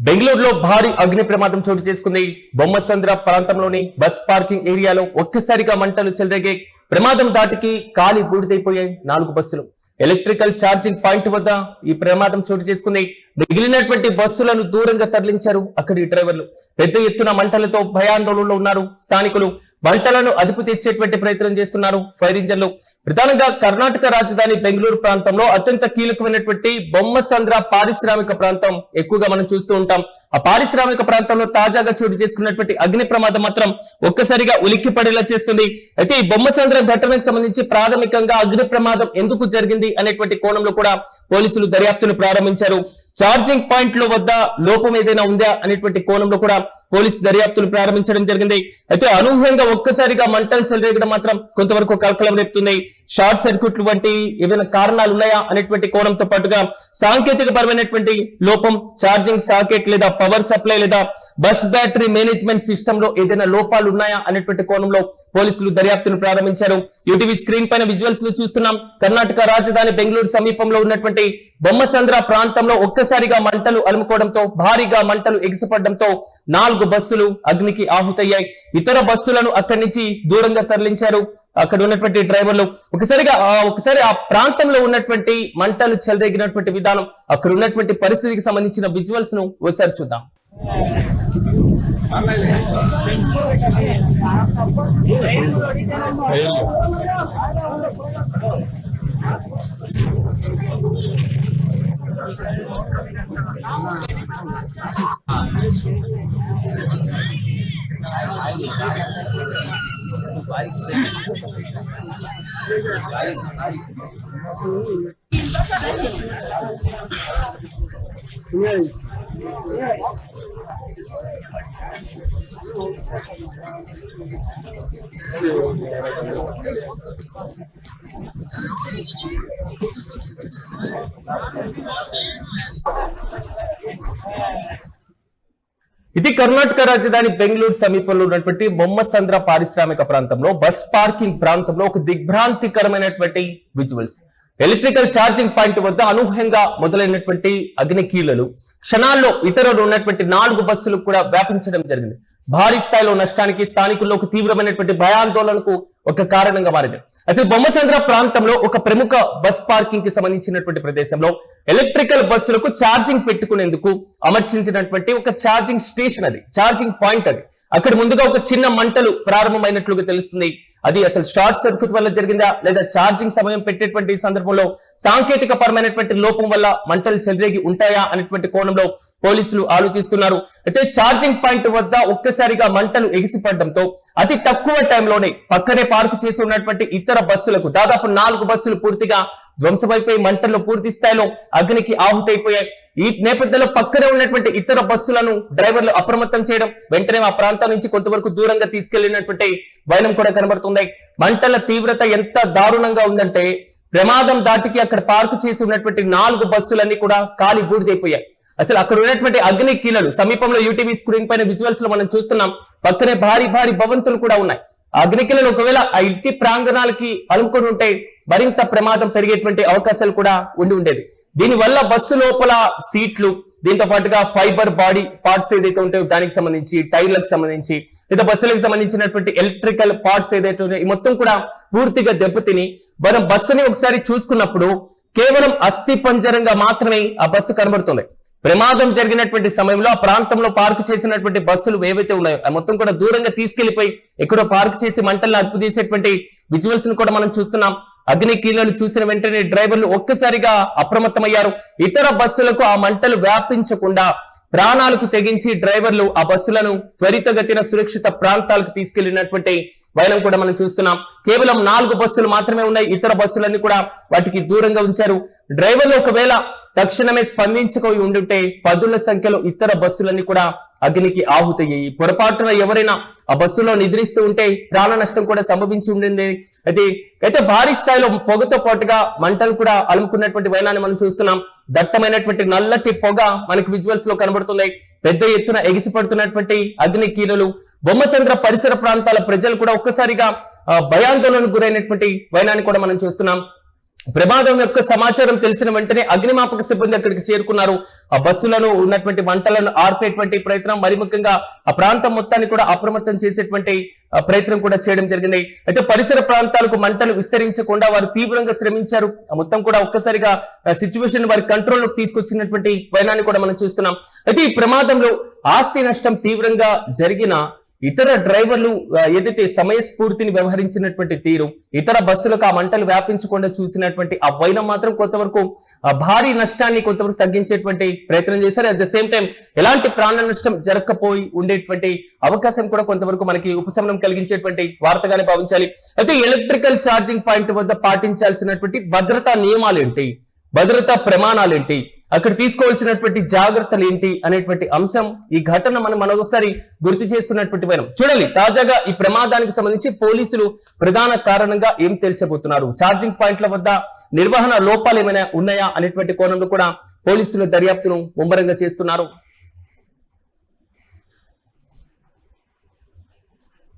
బెంగళూరులో భారీ అగ్ని ప్రమాదం చోటు చేసుకుంది. బొమ్మసంద్ర ప్రాంతంలోని బస్ పార్కింగ్ ఏరియాలో ఒక్కసారిగా మంటలు చెలరేగాయి. ప్రమాదం దాటికి కాలి బూడిదైపోయాయి 4 బస్సులు. ఎలక్ట్రికల్ ఛార్జింగ్ పాయింట్ వద్ద ఈ ప్రమాదం చోటు చేసుకుంది. మిగిలినటువంటి బస్సులను దూరంగా తరలించారు అక్కడి డ్రైవర్లు. పెద్ద ఎత్తున మంటలతో భయాందోళనలో ఉన్నారు స్థానికులు. మంటలను అదుపు తెచ్చేటువంటి ప్రయత్నం చేస్తున్నారు ఫైర్ ఇంజన్లు. ప్రధానంగా కర్ణాటక రాజధాని బెంగళూరు ప్రాంతంలో అత్యంత కీలకమైనటువంటి బొమ్మసంద్ర పారిశ్రామిక ప్రాంతం ఎక్కువగా మనం చూస్తూ ఉంటాం. ఆ పారిశ్రామిక ప్రాంతంలో తాజాగా చోటు చేసుకున్నటువంటి అగ్ని ప్రమాదం మాత్రం ఒక్కసారిగా ఉలిక్కి పడేలా చేస్తుంది. అయితే ఈ బొమ్మసంద్ర ఘటనకు సంబంధించి ప్రాథమికంగా అగ్ని ప్రమాదం ఎందుకు జరిగింది అనేటువంటి కోణంలో కూడా పోలీసులు దర్యాప్తును ప్రారంభించారు. ఛార్జింగ్ పాయింట్ల వద్ద లోపం ఏదైనా ఉందా అనేటువంటి కోణంలో కూడా పోలీసు దర్యాప్తును ప్రారంభించడం జరిగింది. అయితే అనూహ్యంగా ఒక్కసారిగా మంటలు చెలరేగడం మాత్రం కొంతవరకు కలకలం రేపుతుంది. షార్ట్ సర్క్యూట్లు వంటి ఏమైనా కారణాలు ఉన్నాయా అనేటువంటి కోణంతో పాటుగా సాంకేతిక పరమైనటువంటి లోపం, ఛార్జింగ్ సాకెట్ లేదా పవర్ సప్లై లేదా బస్ బ్యాటరీ మేనేజ్మెంట్ సిస్టమ్ లో ఏదైనా లోపాలు ఉన్నాయా అనేటువంటి కోణంలో పోలీసులు దర్యాప్తును ప్రారంభించారు. యూటీవీ స్క్రీన్ పైన విజువల్స్ ను చూస్తున్నాం. కర్ణాటక రాజధాని బెంగళూరు సమీపంలో ఉన్నటువంటి బొమ్మసంద్ర ప్రాంతంలో ఒక్కసారిగా మంటలు అలుముకోవడంతో భారీగా మంటలు ఎగిసిపడడంతో 4 బస్సులు అగ్నికి ఆహుతయ్యాయి. ఇతర బస్సులను అక్కడి నుంచి దూరంగా తరలించారు అక్కడ ఉన్నటువంటి డ్రైవర్లు. ఒకసారి ఆ ప్రాంతంలో ఉన్నటువంటి మంటలు చెలరేగినటువంటి విధానం, అక్కడ ఉన్నటువంటి పరిస్థితికి సంబంధించిన విజువల్స్ ను ఒకసారి చూద్దాం. ఇది కర్ణాటక రాజధాని బెంగళూరు సమీపంలో ఉన్నటువంటి బొమ్మసంద్ర పారిశ్రామిక ప్రాంతంలో బస్ పార్కింగ్ ప్రాంతంలో ఒక దిగ్భ్రాంతికరమైనటువంటి విజువల్స్. ఎలక్ట్రికల్ ఛార్జింగ్ పాయింట్ వద్ద అనూహ్యంగా మొదలైనటువంటి అగ్ని కీలలు క్షణాల్లో ఇతరులు ఉన్నటువంటి 4 బస్సులు కూడా వ్యాపించడం జరిగింది. భారీ స్థాయిలో నష్టానికి, స్థానికుల్లో ఒక తీవ్రమైనటువంటి భయాందోళనకు ఒక కారణంగా మారింది. అసలు బొమ్మసంద్ర ప్రాంతంలో ఒక ప్రముఖ బస్ పార్కింగ్ కి సంబంధించినటువంటి ప్రదేశంలో ఎలక్ట్రికల్ బస్సులకు ఛార్జింగ్ పెట్టుకునేందుకు అమర్చించినటువంటి ఒక ఛార్జింగ్ స్టేషన్, అది ఛార్జింగ్ పాయింట్. అది అక్కడ ముందుగా ఒక చిన్న మంటలు ప్రారంభమైనట్లుగా తెలుస్తుంది. అది అసలు షార్ట్ సర్క్యూట్ వల్ల జరిగిందా లేదా ఛార్జింగ్ సమయం పెట్టేటువంటి సందర్భంలో సాంకేతిక పరమైనటువంటి లోపం వల్ల మంటలు చెలరేగి ఉంటాయా అనేటువంటి కోణంలో పోలీసులు ఆలోచిస్తున్నారు. అయితే ఛార్జింగ్ పాయింట్ వద్ద ఒక్కసారిగా మంటలు ఎగిసిపడడంతో అతి తక్కువ టైంలోనే పక్కనే పార్కు చేసి ఉన్నటువంటి ఇతర బస్సులకు దాదాపు 4 బస్సులు పూర్తిగా ధ్వంసమైపోయి మంటల్లో పూర్తి స్థాయిలో అగ్నికి ఆహుతైపోయాయి. ఈ నేపథ్యంలో పక్కనే ఉన్నటువంటి ఇతర బస్సులను డ్రైవర్లు అప్రమత్తం చేయడం, వెంటనే ఆ ప్రాంతం నుంచి కొంతవరకు దూరంగా తీసుకెళ్లినటువంటి వైనం కూడా కనబడుతుంది. మంటల తీవ్రత ఎంత దారుణంగా ఉందంటే ప్రమాదం దాటికి అక్కడ పార్కు చేసి ఉన్నటువంటి 4 బస్సులన్నీ కూడా కాలి బూడిదైపోయాయి. అసలు అక్కడ ఉన్నటువంటి అగ్ని కీలలు సమీపంలో యూటీవీ స్క్రీన్ పైన విజువల్స్ లో మనం చూస్తున్నాం. పక్కనే భారీ భవంతులు కూడా ఉన్నాయి. అగ్నికీలను ఒకవేళ ఆ ఇంటి ప్రాంగణాలకి అలుముకొని ఉంటే మరింత ప్రమాదం పెరిగేటువంటి అవకాశాలు కూడా ఉండేది. దీనివల్ల బస్సు లోపల సీట్లు, దీంతో పాటుగా ఫైబర్ బాడీ పార్ట్స్ ఏదైతే ఉంటాయో దానికి సంబంధించి, టైర్లకు సంబంధించి లేదా బస్సులకు సంబంధించినటువంటి ఎలక్ట్రికల్ పార్ట్స్ ఏదైతే ఉన్నాయో మొత్తం కూడా పూర్తిగా దెబ్బతిని మనం బస్సుని ఒకసారి చూసుకున్నప్పుడు కేవలం అస్థి పంజరంగా మాత్రమే ఆ బస్సు కనబడుతుంది. ప్రమాదం జరిగినటువంటి సమయంలో ఆ ప్రాంతంలో పార్కు చేసినటువంటి బస్సులు ఏవైతే ఉన్నాయో ఆ మొత్తం కూడా దూరంగా తీసుకెళ్లిపోయి ఎక్కడో పార్కు చేసి మంటలను అదుపు చేసేటువంటి విజువల్స్ ను కూడా మనం చూస్తున్నాం. అగ్ని కీలను చూసిన వెంటనే డ్రైవర్లు ఒక్కసారిగా అప్రమత్తమయ్యారు. ఇతర బస్సులకు ఆ మంటలు వ్యాపించకుండా ప్రాణాలకు తెగించి డ్రైవర్లు ఆ బస్సులను త్వరితగతిన సురక్షిత ప్రాంతాలకు తీసుకెళ్లినటువంటి వైనం కూడా మనం చూస్తున్నాం. కేవలం 4 బస్సులు మాత్రమే ఉన్నాయి. ఇతర బస్సులన్నీ కూడా వాటికి దూరంగా ఉంచారు. డ్రైవర్లు ఒకవేళ తక్షణమే స్పందించుకొని ఉండుంటే పదుల సంఖ్యలో ఇతర బస్సులన్నీ కూడా అగ్నికి ఆహుతయ్యాయి. పొరపాటున ఎవరైనా ఆ బస్సులో నిద్రిస్తూ ఉంటే ప్రాణ నష్టం కూడా సంభవించి ఉండింది. అయితే భారీ స్థాయిలో పొగతో పాటుగా మంటలు కూడా అలుముకున్నటువంటి వైనాన్ని మనం చూస్తున్నాం. దట్టమైనటువంటి నల్లటి పొగ మనకి విజువల్స్ లో కనబడుతుంది. పెద్ద ఎత్తున ఎగిసిపడుతున్నటువంటి అగ్ని కీలలు బొమ్మసంద్ర పరిసర ప్రాంతాల ప్రజలు కూడా ఒక్కసారిగా భయాందోళనకు గురైనటువంటి వైనాన్ని కూడా మనం చూస్తున్నాం. ప్రమాదం యొక్క సమాచారం తెలిసిన వెంటనే అగ్నిమాపక సిబ్బంది అక్కడికి చేరుకున్నారు. ఆ బస్సులను ఉన్నటువంటి మంటలను ఆర్పేటువంటి ప్రయత్నం, మరి ముఖ్యంగా ఆ ప్రాంతం మొత్తాన్ని కూడా అప్రమత్తం చేసేటువంటి ప్రయత్నం కూడా చేయడం జరిగింది. అయితే పరిసర ప్రాంతాలకు మంటలు విస్తరించకుండా వారు తీవ్రంగా శ్రమించారు. మొత్తం కూడా ఒక్కసారిగా సిచ్యువేషన్ వారి కంట్రోల్లోకి తీసుకొచ్చినటువంటి వైనాన్ని కూడా మనం చూస్తున్నాం. అయితే ఈ ప్రమాదంలో ఆస్తి నష్టం తీవ్రంగా జరిగిన ఇతర డ్రైవర్లు ఏదైతే సమయస్ఫూర్తిని వ్యవహరించినటువంటి తీరు, ఇతర బస్సులకు ఆ మంటలు వ్యాపించకుండా చూసినటువంటి ఆ వైనం మాత్రం కొంతవరకు భారీ నష్టాన్ని కొంతవరకు తగ్గించేటువంటి ప్రయత్నం చేశారు. అట్ ద సేమ్ టైం ఎలాంటి ప్రాణ నష్టం జరగకపోయి ఉండేటువంటి అవకాశం కూడా కొంతవరకు మనకి ఉపశమనం కలిగించేటువంటి వార్తగానే భావించాలి. అయితే ఎలక్ట్రికల్ ఛార్జింగ్ పాయింట్ వద్ద పాటించాల్సినటువంటి భద్రతా నియమాలు ఏంటి, భద్రతా ప్రమాణాలు ఏంటి, అక్కడ తీసుకోవాల్సినటువంటి జాగ్రత్తలు ఏంటి అనేటువంటి అంశం ఈ ఘటన మనం మరొకసారి గుర్తు చేస్తున్నటువంటి వైనం. చూడాలి తాజాగా ఈ ప్రమాదానికి సంబంధించి పోలీసులు ప్రధాన కారణంగా ఏం తేల్చబోతున్నారు, ఛార్జింగ్ పాయింట్ల వద్ద నిర్వహణ లోపాలు ఏమైనా ఉన్నాయా అనేటువంటి కోణంలో కూడా పోలీసులు దర్యాప్తును ముమ్మరంగా చేస్తున్నారు.